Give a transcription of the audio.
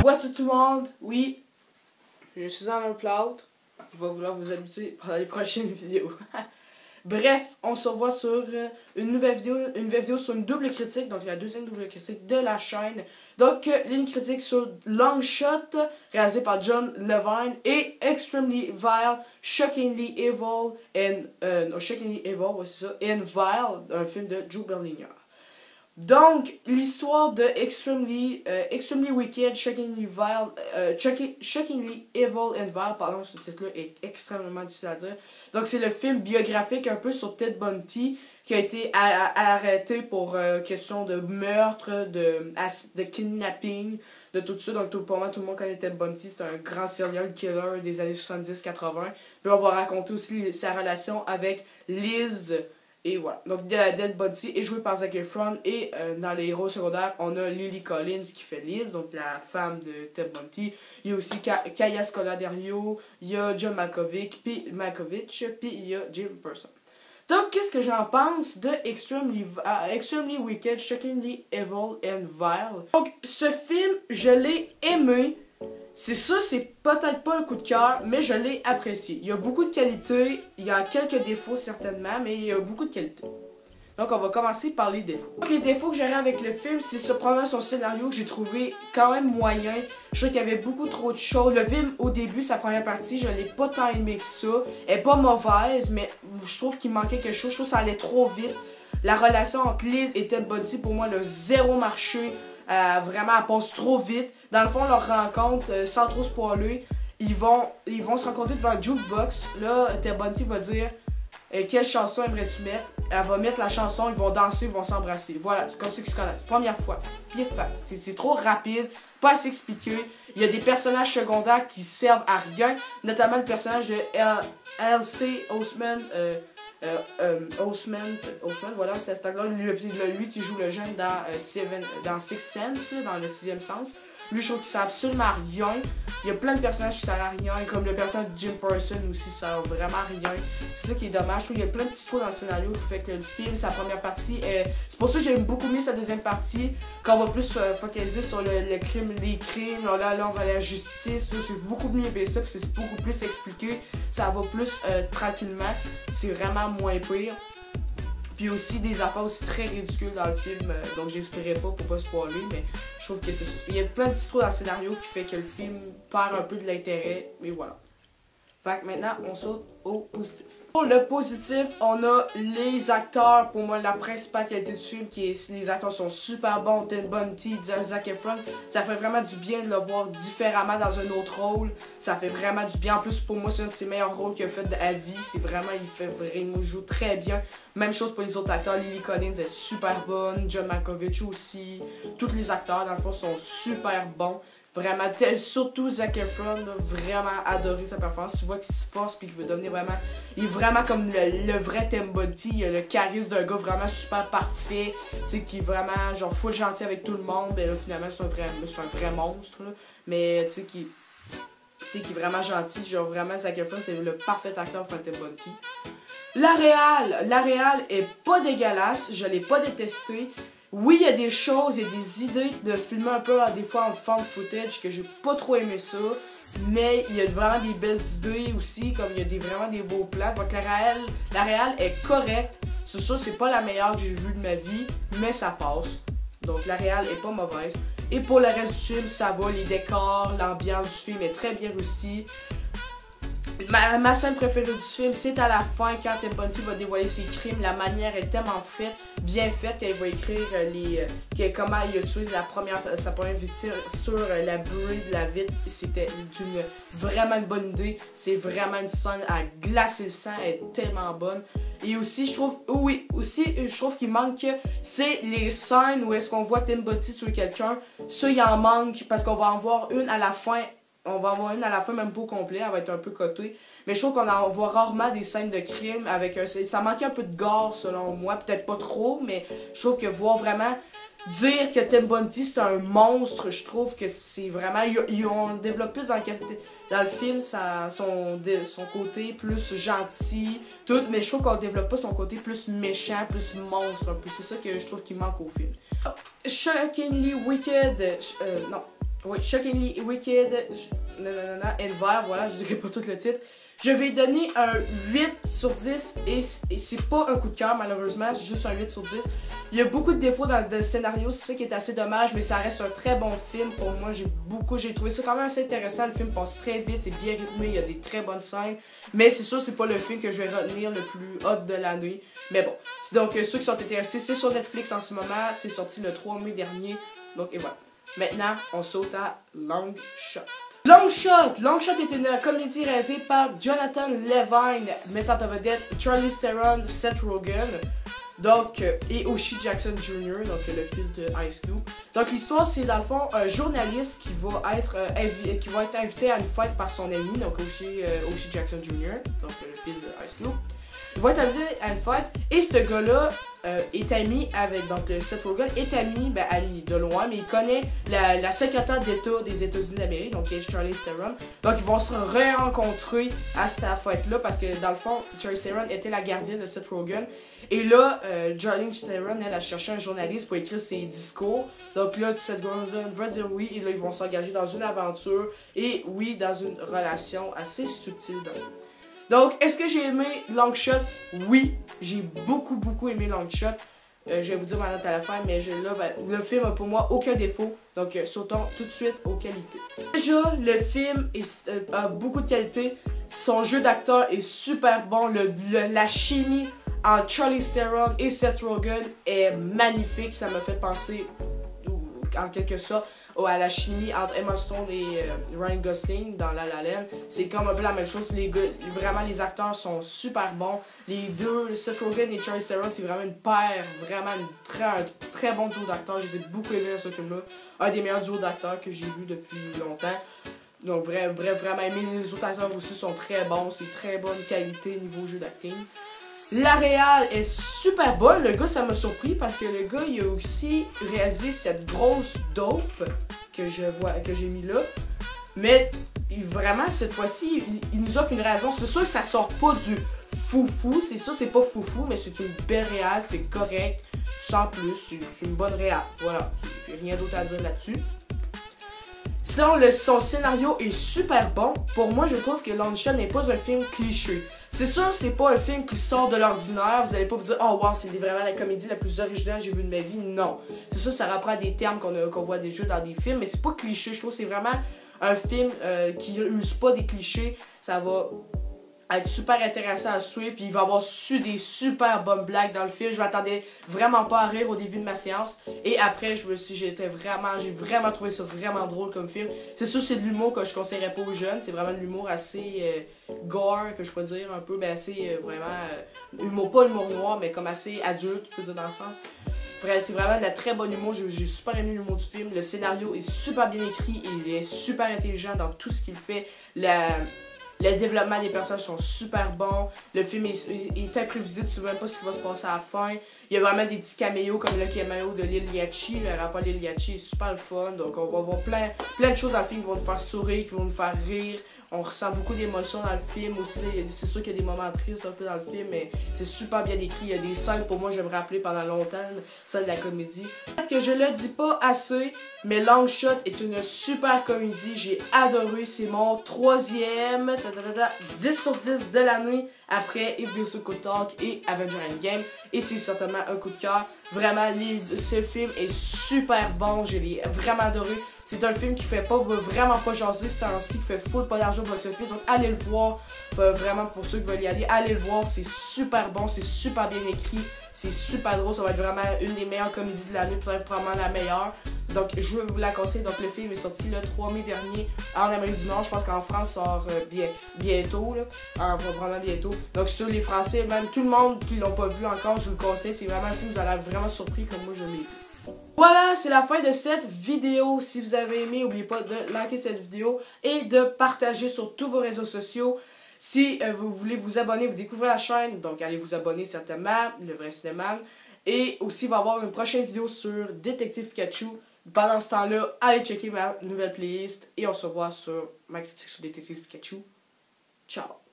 What's up tout le monde? Oui, je suis en un plâtre. Il va vouloir vous abuser pendant les prochaines vidéos. Bref, on se revoit sur une nouvelle vidéo sur une double critique, donc la deuxième double critique de la chaîne. Donc, une critique sur Long Shot, réalisé par John Levine, et Extremely Vile, Shockingly Evil, Shockingly Evil, ouais, c'est ça, and Vile, un film de Drew Berliner. Donc, l'histoire de Extremely Wicked, Shockingly Evil and Vile, pardon, ce titre-là est extrêmement difficile à dire. Donc, c'est le film biographique un peu sur Ted Bundy, qui a été arrêté pour question de meurtre, de kidnapping, de tout ça. Donc, pour moi, tout le monde connaît Ted Bundy, c'est un grand serial killer des années 70-80. Puis on va raconter aussi sa relation avec Liz. Et voilà. Donc, Ted Bundy est joué par Zac Efron. Et dans les héros secondaires, on a Lily Collins qui fait Liz, donc la femme de Ted Bundy. Il y a aussi Kaya Scodelario, il y a John Malkovich, puis il y a Jim Person. Donc, qu'est-ce que j'en pense de Extremely Wicked, Shockingly Evil and Vile? Donc, ce film, je l'ai aimé. C'est ça, c'est peut-être pas un coup de cœur, mais je l'ai apprécié. Il y a beaucoup de qualités, il y a quelques défauts certainement, mais il y a beaucoup de qualités. Donc on va commencer par les défauts. Donc, les défauts que j'aurais avec le film, c'est probablement son scénario que j'ai trouvé quand même moyen. Je trouve qu'il y avait beaucoup trop de choses. Le film, au début, sa première partie, je l'ai pas tant aimé que ça. Elle est pas mauvaise, mais je trouve qu'il manquait quelque chose. Je trouve que ça allait trop vite. La relation entre Liz et Ted Bundy, pour moi, le zéro marché. Vraiment, elle passe trop vite. Dans le fond, leur rencontre, sans trop spoiler, ils vont se rencontrer devant un jukebox. Là, Ted Bundy va dire quelle chanson aimerais-tu mettre? Elle va mettre la chanson, ils vont danser, ils vont s'embrasser. Voilà, c'est comme ça qu'ils se connaissent. Première fois. Pif paf. C'est trop rapide, pas assez expliqué. Il y a des personnages secondaires qui servent à rien, notamment le personnage de L.C. Osman. Osman, voilà, c'est cet acteur-là, lui qui joue le jeune dans Sixth Sense, dans le sixième sens. Lui, je trouve qu'il sert absolument à rien. Il y a plein de personnages qui servent à rien, comme le personnage de Jim Person aussi, ça sert vraiment à rien. C'est ça qui est dommage. Je trouve qu'il y a plein de petits trous dans le scénario qui fait que le film, sa première partie, c'est pour ça que j'aime beaucoup mieux sa deuxième partie, quand on va plus focaliser sur les crimes. Là, on va à la justice, c'est beaucoup mieux aimé ça, puis c'est beaucoup plus expliqué. Ça va plus tranquillement, c'est vraiment moins pire. Puis aussi des affaires aussi très ridicules dans le film, donc j'espérais pas pour pas spoiler, mais je trouve que c'est ça. Il y a plein de petits trous dans le scénario qui fait que le film perd un peu de l'intérêt, mais voilà. Fait que maintenant, on saute au positif. Pour le positif, on a les acteurs. Pour moi, la principale qualité du film, les acteurs sont super bons. Ted Bundy, Zac Efron, ça fait vraiment du bien de le voir différemment dans un autre rôle. Ça fait vraiment du bien. En plus, pour moi, c'est un de ses meilleurs rôles qu'il a fait à vie. C'est vraiment, il joue très bien. Même chose pour les autres acteurs. Lily Collins est super bonne. John Malkovich aussi. Tous les acteurs, dans le fond, sont super bons. Vraiment, surtout Zac Efron, vraiment adoré sa performance. Tu vois qu'il se force puis qu'il veut devenir vraiment... Il est vraiment comme le vrai Ted Bundy. Il a le charisme d'un gars vraiment super parfait. Tu sais, qui est vraiment genre full gentil avec tout le monde. Mais là, finalement, c'est un vrai monstre. Là. Mais tu sais, qui est vraiment gentil. Genre vraiment, Zac Efron, c'est le parfait acteur pour Ted Bundy. La réal est pas dégueulasse. Je l'ai pas détesté. Oui, il y a des choses, il y a des idées de filmer un peu des fois en found footage que j'ai pas trop aimé ça. Mais il y a vraiment des belles idées aussi, comme il y a vraiment des beaux plans. Donc la réal est correcte. C'est sûr, c'est pas la meilleure que j'ai vue de ma vie, mais ça passe. Donc la réal est pas mauvaise. Et pour le reste du film, ça va. Les décors, l'ambiance du film est très bien réussie. Ma scène préférée du film, c'est à la fin, quand Ted Bundy va dévoiler ses crimes. La manière est tellement bien faite, qu'il va écrire comment il a tué sa première victime sur la buée de la vitre. C'était vraiment une bonne idée. C'est vraiment une scène à glacer le sang, elle est tellement bonne. Et aussi, je trouve qu'il manque, c'est les scènes où est-ce qu'on voit Ted Bundy tuer quelqu'un. Ça, il en manque, parce qu'on va en voir une à la fin. On va en voir une à la fin, même pas au complet, elle va être un peu cotée. Mais je trouve qu'on en voit rarement des scènes de crime avec ça manquait un peu de gore selon moi, peut-être pas trop, mais je trouve que voir vraiment dire que Ted Bundy c'est un monstre, je trouve que c'est vraiment. On développe plus dans le film son côté plus gentil, tout, mais je trouve qu'on développe pas son côté plus méchant, plus monstre un peu. C'est ça que je trouve qu'il manque au film. Shockingly Wicked, non. Oui, Shockingly Wicked, and Vert, voilà, je dirais pas tout le titre. Je vais donner un 8 sur 10 et c'est pas un coup de cœur malheureusement, c'est juste un 8 sur 10. Il y a beaucoup de défauts dans le scénario, c'est ça qui est assez dommage, mais ça reste un très bon film pour moi. J'ai trouvé ça quand même assez intéressant, le film passe très vite, c'est bien rythmé, il y a des très bonnes scènes. Mais c'est sûr, c'est pas le film que je vais retenir le plus hot de l'année. Mais bon, donc ceux qui sont intéressés, c'est sur Netflix en ce moment, c'est sorti le 3 mai dernier, donc et voilà. Maintenant, on saute à Long Shot. Long Shot est une comédie réalisée par Jonathan Levine, mettant en vedette Charlize Theron, Seth Rogen, donc, et Oshie Jackson Jr., donc le fils de Ice Cube. Donc l'histoire, c'est dans le fond un journaliste qui va être invité à une fête par son ami, donc Oshie Jackson Jr., donc le fils de Ice Cube. Il va être invité à une fête et ce gars-là est ami avec, donc Seth Rogen est ami de loin, mais il connaît la secrétaire d'État des États-Unis d'Amérique, donc Charlize Theron. Donc ils vont se rencontrer à cette fête-là parce que dans le fond, Charlize Theron était la gardienne de Seth Rogen. Et là, Charlize Theron, elle a cherché un journaliste pour écrire ses discours. Donc là, Seth Rogen va dire oui et là ils vont s'engager dans une aventure et oui, dans une relation assez subtile. Donc, est-ce que j'ai aimé Long Shot? Oui, j'ai beaucoup aimé Long Shot. Je vais vous dire ma note à la fin, mais le film a pour moi aucun défaut. Donc, sautons tout de suite aux qualités. Déjà, le film a beaucoup de qualités. Son jeu d'acteur est super bon. La chimie entre Charlize Theron et Seth Rogen est magnifique. Ça m'a fait penser, en quelque sorte, à la chimie entre Emma Stone et Ryan Gosling dans La La Land. C'est comme un peu la même chose. Vraiment, les acteurs sont super bons. Les deux, Seth Rogen et Charlize Theron, c'est vraiment une paire, vraiment un très bon duo d'acteurs. J'ai beaucoup aimé dans ce film-là. Un des meilleurs duos d'acteurs que j'ai vu depuis longtemps. Donc, vraiment aimé. Les autres acteurs aussi sont très bons. C'est très bonne qualité niveau jeu d'acting. La réal est super bonne. Le gars, ça m'a surpris parce que le gars, il a aussi réalisé cette grosse dope que j'ai mis là. Mais vraiment, cette fois-ci, il nous offre une raison. C'est sûr que ça sort pas du foufou. C'est sûr, c'est pas foufou, mais c'est une belle réal. C'est correct. Sans plus, c'est une bonne réal. Voilà, j'ai rien d'autre à dire là-dessus. Sinon, son scénario est super bon. Pour moi, je trouve que Long Shot n'est pas un film cliché. C'est sûr, c'est pas un film qui sort de l'ordinaire. Vous allez pas vous dire, oh wow, c'est vraiment la comédie la plus originale que j'ai vue de ma vie. Non. C'est sûr, ça reprend des termes qu'on voit déjà dans des films, mais c'est pas cliché. Je trouve que c'est vraiment un film qui use pas des clichés. Ça va être super intéressant à suivre, puis il va y avoir des super bonnes blagues dans le film. Je m'attendais vraiment pas à rire au début de ma séance, et après j'ai vraiment trouvé ça vraiment drôle comme film. C'est sûr, c'est de l'humour que je conseillerais pas aux jeunes. C'est vraiment de l'humour assez gore, que je peux dire un peu, mais assez pas humour noir, mais comme assez adulte, je peux dire dans le sens. C'est vraiment de la très bonne humour. J'ai super aimé l'humour du film. Le scénario est super bien écrit et il est super intelligent dans tout ce qu'il fait. Le développement des personnages sont super bons. Le film est imprévisible, tu sais même pas ce qui va se passer à la fin. Il y a vraiment des petits caméos comme le caméo de Lil Yachty. Le rapport Lil Yachty est super le fun. Donc on va voir plein de choses dans le film qui vont nous faire sourire, qui vont nous faire rire. On ressent beaucoup d'émotions dans le film. Aussi, c'est sûr qu'il y a des moments tristes un peu dans le film, mais c'est super bien écrit. Il y a des scènes pour moi, je vais me rappeler pendant longtemps, celles de la comédie. Que je le dis pas assez, mais Long Shot est une super comédie. J'ai adoré. C'est mon 3e 10 sur 10 de l'année après If Beale So Could Talk et Avengers Endgame. Et c'est certainement un coup de cœur. Vraiment, ce film est super bon. Je l'ai vraiment adoré. C'est un film qui fait vraiment pas jaser ce temps-ci, qui fait full pas d'argent au box-office. Donc allez le voir, vraiment pour ceux qui veulent y aller, allez le voir. C'est super bon, c'est super bien écrit, c'est super drôle. Ça va être vraiment une des meilleures comédies de l'année, peut-être probablement la meilleure. Donc je vous la conseille. Donc le film est sorti le 3 mai dernier en Amérique du Nord. Je pense qu'en France ça sort bientôt, vraiment bientôt. Donc sur les Français, même tout le monde qui l'ont pas vu encore, je vous le conseille. C'est vraiment un film, vous allez être vraiment surpris comme moi je l'ai été. Voilà, c'est la fin de cette vidéo. Si vous avez aimé, n'oubliez pas de liker cette vidéo et de partager sur tous vos réseaux sociaux. Si vous voulez vous abonner, vous découvrez la chaîne, donc allez vous abonner certainement, le vrai cinéman. Et aussi, il va y avoir une prochaine vidéo sur Détective Pikachu. Pendant ce temps-là, allez checker ma nouvelle playlist et on se voit sur ma critique sur Détective Pikachu. Ciao!